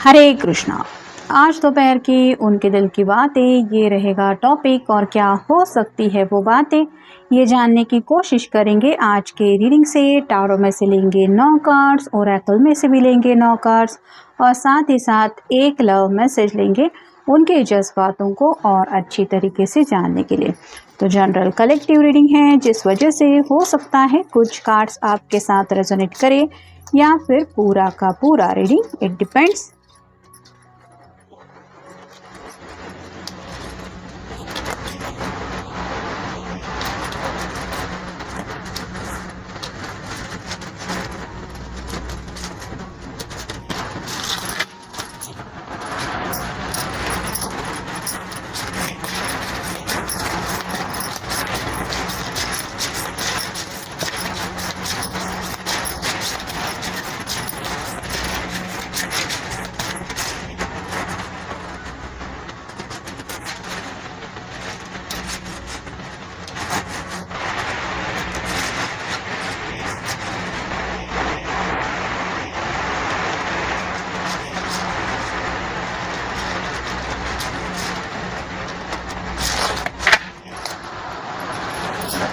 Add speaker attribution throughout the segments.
Speaker 1: हरे कृष्णा। आज दोपहर की उनके दिल की बातें ये रहेगा टॉपिक, और क्या हो सकती है वो बातें ये जानने की कोशिश करेंगे आज के रीडिंग से। टारो में से लेंगे 9 कार्ड्स, ओरेकल में से भी लेंगे 9 कार्ड्स, और साथ ही साथ एक लव मैसेज लेंगे उनके जज्बातों को और अच्छी तरीके से जानने के लिए। तो जनरल कलेक्टिव रीडिंग है, जिस वजह से हो सकता है कुछ कार्ड्स आपके साथ रेजोनेट करे या फिर पूरा का पूरा रीडिंग, इट डिपेंड्स।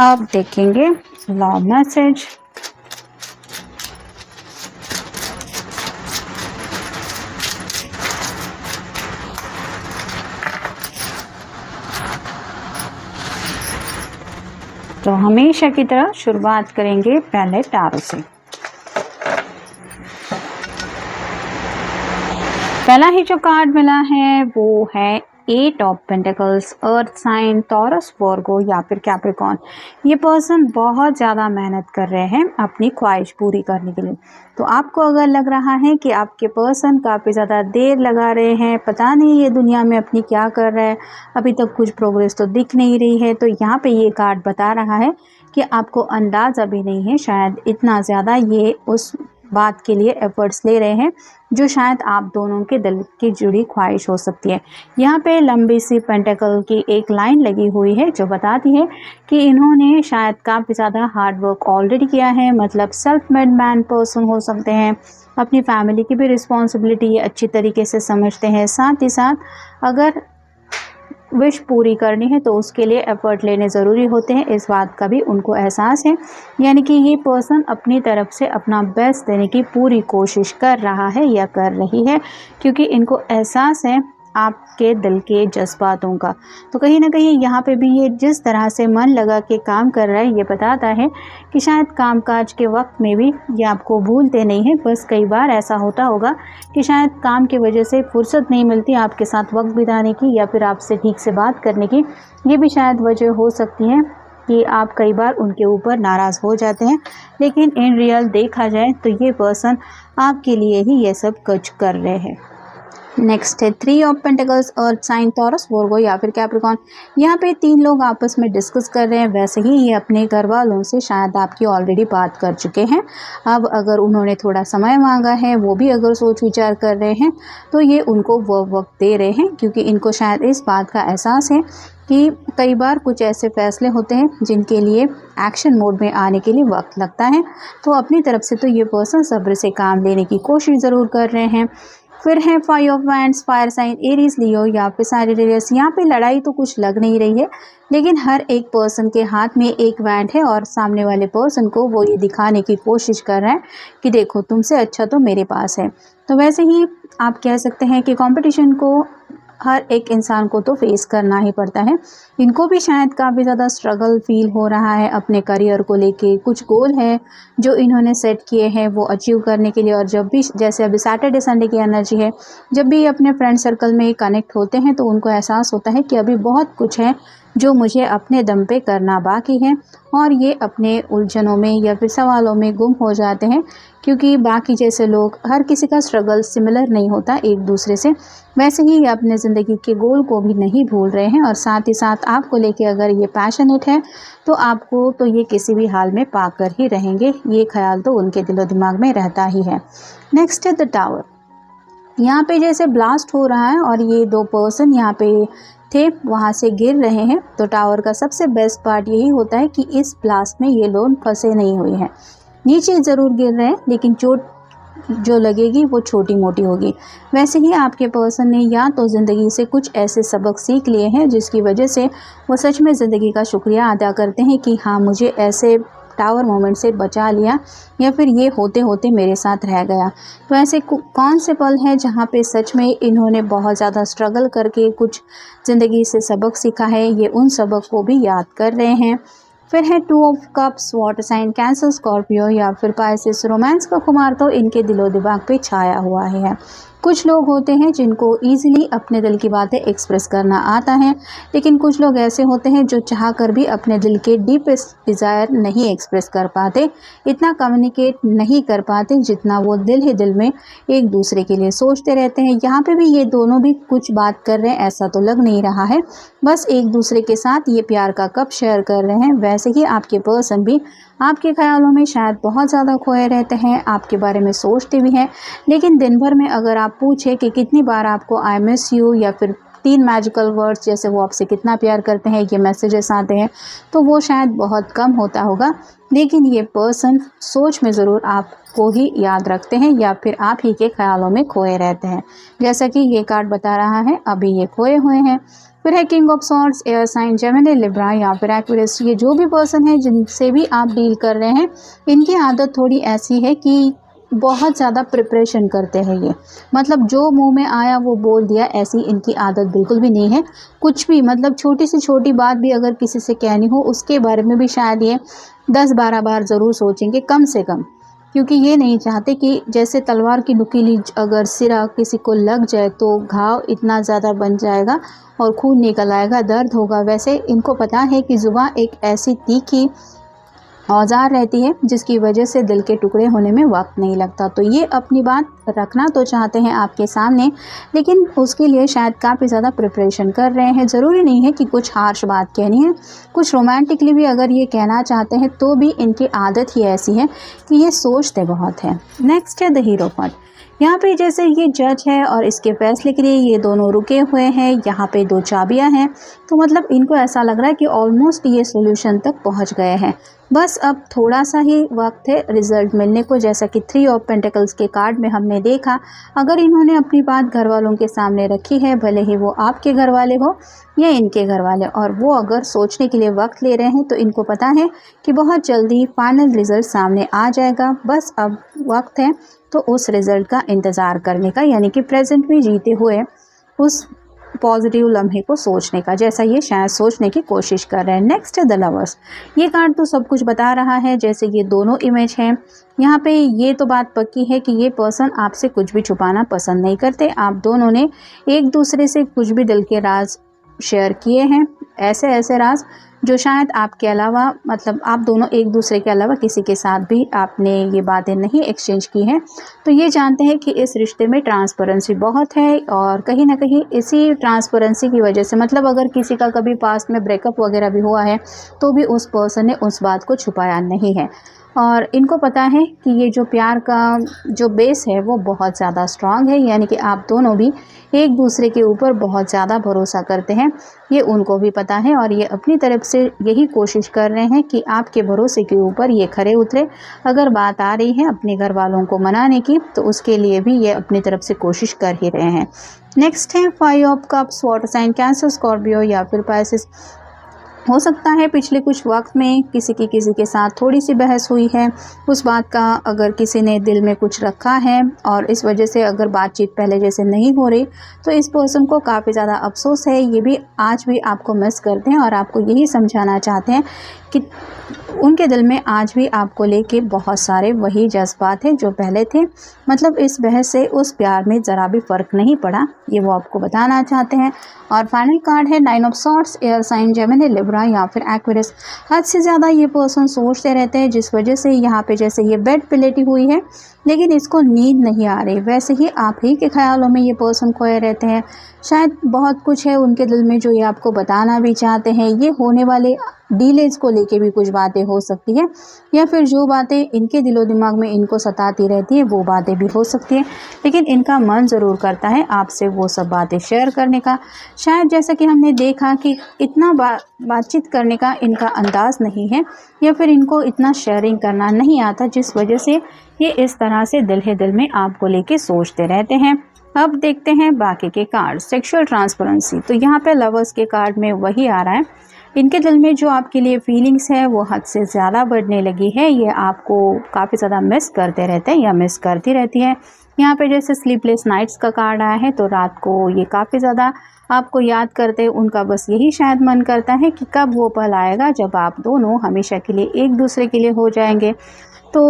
Speaker 1: अब देखेंगे लव मैसेज। तो हमेशा की तरह शुरुआत करेंगे पहले टारो से। पहला ही जो कार्ड मिला है वो है 8 of pentacles, earth sign, Taurus, Virgo या फिर कैप्रिकॉर्न। ये पर्सन बहुत ज़्यादा मेहनत कर रहे हैं अपनी ख्वाहिश पूरी करने के लिए। तो आपको अगर लग रहा है कि आपके पर्सन काफ़ी ज़्यादा देर लगा रहे हैं, पता नहीं ये दुनिया में अपनी क्या कर रहा है, अभी तक कुछ प्रोग्रेस तो दिख नहीं रही है, तो यहाँ पे ये कार्ड बता रहा है कि आपको अंदाज़ अभी नहीं है शायद इतना ज़्यादा ये उस बात के लिए एफर्ट्स ले रहे हैं जो शायद आप दोनों के दिल की जुड़ी ख्वाहिश हो सकती है। यहाँ पे लंबी सी पेंटिकल की एक लाइन लगी हुई है जो बताती है कि इन्होंने शायद काफ़ी ज़्यादा हार्ड वर्क ऑलरेडी किया है, मतलब सेल्फ मेड मैन पर्सन हो सकते हैं, अपनी फैमिली की भी रिस्पॉन्सिबिलिटी अच्छी तरीके से समझते हैं, साथ ही साथ अगर विश पूरी करनी है तो उसके लिए एफर्ट लेने ज़रूरी होते हैं, इस बात का भी उनको एहसास है। यानी कि ये पर्सन अपनी तरफ से अपना बेस्ट देने की पूरी कोशिश कर रहा है या कर रही है, क्योंकि इनको एहसास है आपके दिल के जज्बातों का। तो कहीं ना कहीं यहाँ पे भी ये जिस तरह से मन लगा के काम कर रहा है, ये बताता है कि शायद कामकाज के वक्त में भी ये आपको भूलते नहीं हैं। बस कई बार ऐसा होता होगा कि शायद काम की वजह से फुर्सत नहीं मिलती आपके साथ वक्त बिताने की या फिर आपसे ठीक से बात करने की। ये भी शायद वजह हो सकती है कि आप कई बार उनके ऊपर नाराज़ हो जाते हैं, लेकिन इन रियल देखा जाए तो ये पर्सन आपके लिए ही ये सब कुछ कर रहे हैं। नेक्स्ट है 3 of pentacles, earth sign, Taurus, Virgo या फिर कैप्रिकॉर्न। यहाँ पे 3 लोग आपस में डिस्कस कर रहे हैं। वैसे ही ये अपने घर वालों से शायद आपकी ऑलरेडी बात कर चुके हैं। अब अगर उन्होंने थोड़ा समय मांगा है, वो भी अगर सोच विचार कर रहे हैं, तो ये उनको वो वक्त दे रहे हैं, क्योंकि इनको शायद इस बात का एहसास है कि कई बार कुछ ऐसे फैसले होते हैं जिनके लिए एक्शन मोड में आने के लिए वक्त लगता है। तो अपनी तरफ से तो ये पर्सन सब्र से काम लेने की कोशिश ज़रूर कर रहे हैं। फिर है 5 of wands, fire sign, Aries, Leo या फिर सैजिटेरियस। यहाँ पे लड़ाई तो कुछ लग नहीं रही है, लेकिन हर एक पर्सन के हाथ में एक वैंड है और सामने वाले पर्सन को वो ये दिखाने की कोशिश कर रहा है कि देखो तुमसे अच्छा तो मेरे पास है। तो वैसे ही आप कह सकते हैं कि कंपटीशन को हर एक इंसान को तो फेस करना ही पड़ता है। इनको भी शायद काफ़ी ज़्यादा स्ट्रगल फील हो रहा है अपने करियर को लेके। कुछ गोल है जो इन्होंने सेट किए हैं वो अचीव करने के लिए, और जब भी जैसे अभी सैटरडे संडे की एनर्जी है, जब भी अपने फ्रेंड सर्कल में कनेक्ट होते हैं तो उनको एहसास होता है कि अभी बहुत कुछ है जो मुझे अपने दम पे करना बाकी है, और ये अपने उलझनों में या फिर सवालों में गुम हो जाते हैं, क्योंकि बाकी जैसे लोग हर किसी का स्ट्रगल सिमिलर नहीं होता एक दूसरे से। वैसे ही ये अपने ज़िंदगी के गोल को भी नहीं भूल रहे हैं, और साथ ही साथ आपको लेके अगर ये पैशनेट है तो आपको तो ये किसी भी हाल में पाकर ही रहेंगे, ये ख्याल तो उनके दिलो दिमाग में रहता ही है। नेक्स्ट है द टावर। यहाँ पे जैसे ब्लास्ट हो रहा है और ये 2 पर्सन यहाँ पे थे वहाँ से गिर रहे हैं। तो टावर का सबसे बेस्ट पार्ट यही होता है कि इस ब्लास्ट में ये लोग फंसे नहीं हुए हैं, नीचे ज़रूर गिर रहे हैं लेकिन चोट जो लगेगी वो छोटी मोटी होगी। वैसे ही आपके पर्सन ने या तो ज़िंदगी से कुछ ऐसे सबक सीख लिए हैं जिसकी वजह से वो सच में ज़िंदगी का शुक्रिया अदा करते हैं कि हाँ, मुझे ऐसे टावर मोमेंट से बचा लिया, या फिर ये होते होते मेरे साथ रह गया। तो ऐसे कौन से पल हैं जहाँ पे सच में इन्होंने बहुत ज़्यादा स्ट्रगल करके कुछ ज़िंदगी से सबक सीखा है, ये उन सबक को भी याद कर रहे हैं। फिर है 2 of cups, water sign Cancer, Scorpio या फिर पाइसेस। रोमांस का खुमार तो इनके दिलो दिमाग पे छाया हुआ है। कुछ लोग होते हैं जिनको ईजिली अपने दिल की बातें एक्सप्रेस करना आता है, लेकिन कुछ लोग ऐसे होते हैं जो चाह कर भी अपने दिल के डीपेस्ट डिज़ायर नहीं एक्सप्रेस कर पाते, इतना कम्युनिकेट नहीं कर पाते जितना वो दिल ही दिल में एक दूसरे के लिए सोचते रहते हैं। यहाँ पे भी ये दोनों भी कुछ बात कर रहे हैं ऐसा तो लग नहीं रहा है, बस एक दूसरे के साथ ये प्यार का कप शेयर कर रहे हैं। वैसे ही आपके पर्सन भी आपके ख्यालों में शायद बहुत ज़्यादा खोए रहते हैं, आपके बारे में सोचते भी हैं, लेकिन दिन भर में अगर आप पूछें कि कितनी बार आपको आई मिस यू या फिर 3 मैजिकल वर्ड्स जैसे वो आपसे कितना प्यार करते हैं ये मैसेजेस आते हैं, तो वो शायद बहुत कम होता होगा, लेकिन ये पर्सन सोच में ज़रूर आपको ही याद रखते हैं या फिर आप ही के ख्यालों में खोए रहते हैं, जैसा कि ये कार्ड बता रहा है। अभी ये खोए हुए हैं। फिर है king of swords, air sign, Gemini, Libra या फिर एक्वेरियस। ये जो भी पर्सन है जिनसे भी आप डील कर रहे हैं, इनकी आदत थोड़ी ऐसी है कि बहुत ज़्यादा प्रिपरेशन करते हैं ये, मतलब जो मुंह में आया वो बोल दिया, ऐसी इनकी आदत बिल्कुल भी नहीं है। कुछ भी मतलब छोटी से छोटी बात भी अगर किसी से कहनी हो उसके बारे में भी शायद ये 10-12 बार ज़रूर सोचेंगे कम से कम, क्योंकि ये नहीं चाहते कि जैसे तलवार की नुकीली अगर सिरा किसी को लग जाए तो घाव इतना ज़्यादा बन जाएगा और खून निकल आएगा, दर्द होगा। वैसे इनको पता है कि जुबान एक ऐसी तीखी औजार रहती है जिसकी वजह से दिल के टुकड़े होने में वक्त नहीं लगता। तो ये अपनी बात रखना तो चाहते हैं आपके सामने, लेकिन उसके लिए शायद काफ़ी ज़्यादा प्रिपरेशन कर रहे हैं। ज़रूरी नहीं है कि कुछ हार्श बात कहनी है, कुछ रोमांटिकली भी अगर ये कहना चाहते हैं तो भी इनकी आदत ही ऐसी है कि ये सोचते बहुत हैं। नेक्स्ट है द हीरो कार्ड। यहाँ पे जैसे ये जज है और इसके फैसले के लिए ये दोनों रुके हुए हैं। यहाँ पे 2 चाबियाँ हैं, तो मतलब इनको ऐसा लग रहा है कि ऑलमोस्ट ये सोल्यूशन तक पहुँच गए हैं, बस अब थोड़ा सा ही वक्त है रिज़ल्ट मिलने को। जैसा कि 3 ऑफ पेंटिकल्स के कार्ड में हमने देखा, अगर इन्होंने अपनी बात घर वालों के सामने रखी है, भले ही वो आपके घर वाले हो या इनके घर वाले, और वो अगर सोचने के लिए वक्त ले रहे हैं तो इनको पता है कि बहुत जल्दी फाइनल रिज़ल्ट सामने आ जाएगा। बस अब वक्त है तो उस रिज़ल्ट का इंतज़ार करने का, यानी कि प्रेजेंट में जीते हुए उस पॉजिटिव लम्हे को सोचने का, जैसा ये शायद सोचने की कोशिश कर रहे हैं। नेक्स्ट है द लवर्स। ये कार्ड तो सब कुछ बता रहा है। जैसे ये दोनों इमेज हैं, यहाँ पे ये तो बात पक्की है कि ये पर्सन आपसे कुछ भी छुपाना पसंद नहीं करते। आप दोनों ने एक दूसरे से कुछ भी दिल के राज शेयर किए हैं, ऐसे ऐसे राज जो शायद आपके अलावा, मतलब आप दोनों एक दूसरे के अलावा किसी के साथ भी आपने ये बातें नहीं एक्सचेंज की हैं। तो ये जानते हैं कि इस रिश्ते में ट्रांसपेरेंसी बहुत है, और कहीं ना कहीं इसी ट्रांसपेरेंसी की वजह से, मतलब अगर किसी का कभी पास्ट में ब्रेकअप वगैरह भी हुआ है तो भी उस पर्सन ने उस बात को छुपाया नहीं है। और इनको पता है कि ये जो प्यार का जो बेस है वो बहुत ज़्यादा स्ट्रांग है, यानी कि आप दोनों भी एक दूसरे के ऊपर बहुत ज़्यादा भरोसा करते हैं, ये उनको भी पता है। और ये अपनी तरफ से यही कोशिश कर रहे हैं कि आपके भरोसे के ऊपर ये खरे उतरे। अगर बात आ रही है अपने घर वालों को मनाने की, तो उसके लिए भी ये अपनी तरफ से कोशिश कर ही रहे हैं। नेक्स्ट है 5 of cups, water sign, Cancer, Scorpio या फिर पाइसेस। हो सकता है पिछले कुछ वक्त में किसी के साथ थोड़ी सी बहस हुई है, उस बात का अगर किसी ने दिल में कुछ रखा है और इस वजह से अगर बातचीत पहले जैसे नहीं हो रही, तो इस पर्सन को काफ़ी ज़्यादा अफसोस है। ये भी आज भी आपको मिस करते हैं और आपको यही समझाना चाहते हैं कि उनके दिल में आज भी आपको लेके बहुत सारे वही जज्बात हैं जो पहले थे। मतलब इस बहस से उस प्यार में ज़रा भी फ़र्क नहीं पड़ा, ये वो आपको बताना चाहते हैं। और फाइनल कार्ड है 9 of swords, air sign, Gemini, Libra या फिर एक्वेरियस। हद से ज़्यादा ये पर्सन सोचते रहते हैं, जिस वजह से यहाँ पे जैसे ये बेड पे लेटी हुई है लेकिन इसको नींद नहीं आ रही, वैसे ही आप ही के ख्यालों में ये पर्सन खोए रहते हैं। शायद बहुत कुछ है उनके दिल में जो ये आपको बताना भी चाहते हैं। ये होने वाले डीलेज को लेके भी कुछ बातें हो सकती है, या फिर जो बातें इनके दिलो दिमाग में इनको सताती रहती है वो बातें भी हो सकती है, लेकिन इनका मन ज़रूर करता है आपसे वो सब बातें शेयर करने का। शायद जैसा कि हमने देखा कि इतना बातचीत करने का इनका अंदाज़ नहीं है, या फिर इनको इतना शेयरिंग करना नहीं आता, जिस वजह से ये इस तरह से दिल ही दिल में आपको लेके सोचते रहते हैं। अब देखते हैं बाकी के कार्ड। सेक्सुअल ट्रांसपेरेंसी, तो यहाँ पे लवर्स के कार्ड में वही आ रहा है, इनके दिल में जो आपके लिए फीलिंग्स है वो हद से ज़्यादा बढ़ने लगी है। ये आपको काफ़ी ज़्यादा मिस करते रहते हैं या मिस करती रहती है। यहाँ पे जैसे स्लीपलेस नाइट्स का कार्ड आया है, तो रात को ये काफ़ी ज़्यादा आपको याद करते हैं। उनका बस यही शायद मन करता है कि कब वो पल आएगा जब आप दोनों हमेशा के लिए एक दूसरे के लिए हो जाएंगे। तो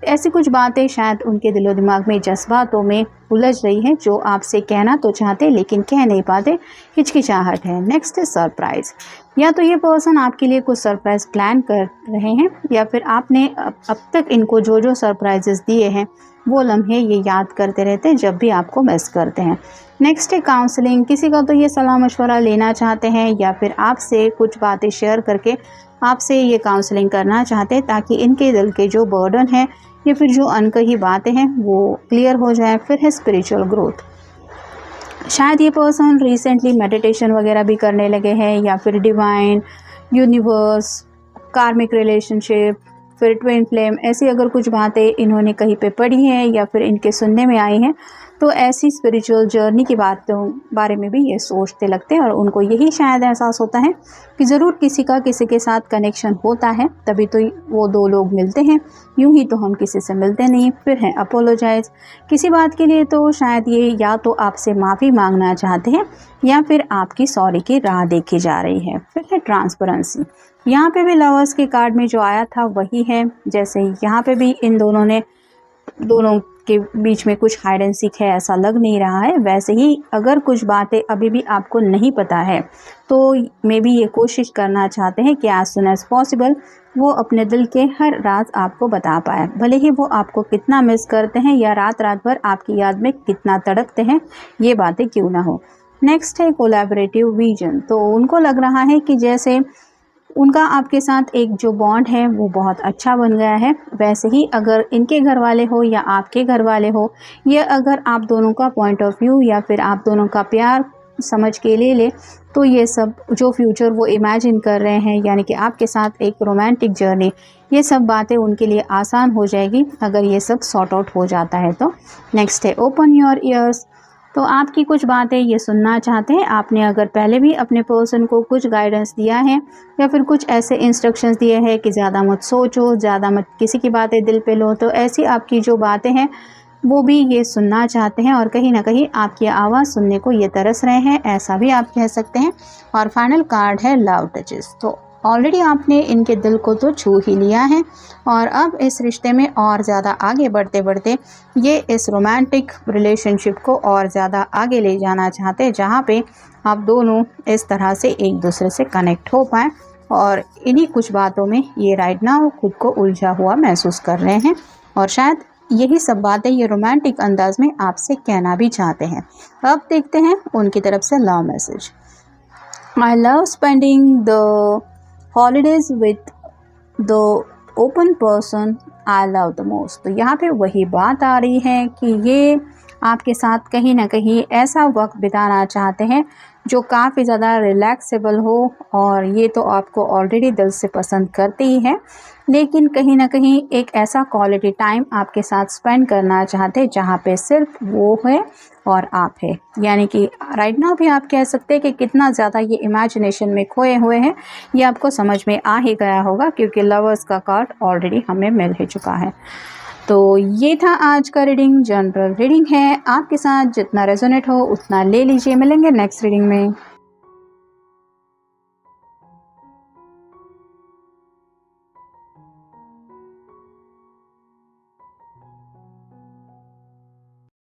Speaker 1: ऐसी कुछ बातें शायद उनके दिलो दिमाग में जज्बातों में उलझ रही हैं, जो आपसे कहना तो चाहते लेकिन कह नहीं पाते, हिचकिचाहट है। नेक्स्ट है सरप्राइज़। या तो ये पर्सन आपके लिए कुछ सरप्राइज़ प्लान कर रहे हैं, या फिर आपने अब तक इनको जो जो सरप्राइजेस दिए हैं वो लम्हे ये याद करते रहते हैं जब भी आपको मिस करते हैं। नेक्स्ट है काउंसलिंग। किसी का तो ये सलाह मशवरा लेना चाहते हैं, या फिर आपसे कुछ बातें शेयर करके आपसे ये काउंसलिंग करना चाहते हैं, ताकि इनके दिल के जो बर्डन है या फिर जो अनकही बातें हैं वो क्लियर हो जाए। फिर है स्पिरिचुअल ग्रोथ। शायद ये पर्सन रिसेंटली मेडिटेशन वगैरह भी करने लगे हैं, या फिर डिवाइन, यूनिवर्स, कार्मिक रिलेशनशिप, फिर ट्विन फ्लेम, ऐसी अगर कुछ बातें इन्होंने कहीं पे पढ़ी हैं या फिर इनके सुनने में आई हैं, तो ऐसी स्पिरिचुअल जर्नी की बातों बारे में भी ये सोचते लगते हैं। और उनको यही शायद एहसास होता है कि ज़रूर किसी का किसी के साथ कनेक्शन होता है, तभी तो वो दो लोग मिलते हैं, यूं ही तो हम किसी से मिलते नहीं। फिर है अपोलोजाइज। किसी बात के लिए तो शायद ये या तो आपसे माफ़ी मांगना चाहते हैं, या फिर आपकी सॉरी की राह देखी जा रही है। फिर है ट्रांसपेरेंसी। यहाँ पे भी लवर्स के कार्ड में जो आया था वही है। जैसे यहाँ पे भी इन दोनों के बीच में कुछ हाइड एंड सीक है, ऐसा लग नहीं रहा है। वैसे ही अगर कुछ बातें अभी भी आपको नहीं पता है, तो मे बी ये कोशिश करना चाहते हैं कि एज सुन एज पॉसिबल वो अपने दिल के हर राज आपको बता पाए, भले ही वो आपको कितना मिस करते हैं या रात रात भर आपकी याद में कितना तड़पते हैं, ये बातें क्यों ना हो। नेक्स्ट है कोलैबोरेटिव विजन। तो उनको लग रहा है कि जैसे उनका आपके साथ एक जो बॉन्ड है वो बहुत अच्छा बन गया है। वैसे ही अगर इनके घर वाले हो या आपके घर वाले हो, या अगर आप दोनों का पॉइंट ऑफ व्यू या फिर आप दोनों का प्यार समझ के ले तो ये सब जो फ्यूचर वो इमेजिन कर रहे हैं, यानी कि आपके साथ एक रोमांटिक जर्नी, ये सब बातें उनके लिए आसान हो जाएगी अगर ये सब सॉर्ट आउट हो जाता है तो। नेक्स्ट है ओपन योर ईयर्स। तो आपकी कुछ बातें ये सुनना चाहते हैं। आपने अगर पहले भी अपने पर्सन को कुछ गाइडेंस दिया है या फिर कुछ ऐसे इंस्ट्रक्शंस दिए हैं कि ज़्यादा मत सोचो, ज़्यादा मत किसी की बातें दिल पे लो, तो ऐसी आपकी जो बातें हैं वो भी ये सुनना चाहते हैं, और कहीं ना कहीं आपकी आवाज़ सुनने को ये तरस रहे हैं, ऐसा भी आप कह सकते हैं। और फाइनल कार्ड है लव टचेस। तो ऑलरेडी आपने इनके दिल को तो छू ही लिया है, और अब इस रिश्ते में और ज़्यादा आगे बढ़ते बढ़ते ये इस रोमांटिक रिलेशनशिप को और ज़्यादा आगे ले जाना चाहते हैं, जहाँ पे आप दोनों इस तरह से एक दूसरे से कनेक्ट हो पाएँ। और इन्हीं कुछ बातों में ये राइट नाउ खुद को उलझा हुआ महसूस कर रहे हैं, और शायद यही सब बातें ये रोमांटिक अंदाज में आपसे कहना भी चाहते हैं। अब देखते हैं उनकी तरफ से love message. I love spending the holidays with the open person I love the most. तो यहाँ पे वही बात आ रही है कि ये आपके साथ कहीं ना कहीं ऐसा वक्त बिताना चाहते हैं जो काफ़ी ज़्यादा रिलैक्सेबल हो, और ये तो आपको ऑलरेडी दिल से पसंद करते ही हैं, लेकिन कहीं ना कहीं एक ऐसा क्वालिटी टाइम आपके साथ स्पेंड करना चाहते हैं जहाँ पे सिर्फ वो है और आप है। यानी कि राइट नाउ भी आप कह सकते हैं कि कितना ज़्यादा ये इमेजिनेशन में खोए हुए हैं, ये आपको समझ में आ ही गया होगा, क्योंकि लवर्स का कार्ड ऑलरेडी हमें मिल ही चुका है। तो ये था आज का रीडिंग, जनरल रीडिंग है। आपके साथ जितना रेजोनेट हो उतना ले लीजिए। मिलेंगे नेक्स्ट रीडिंग में।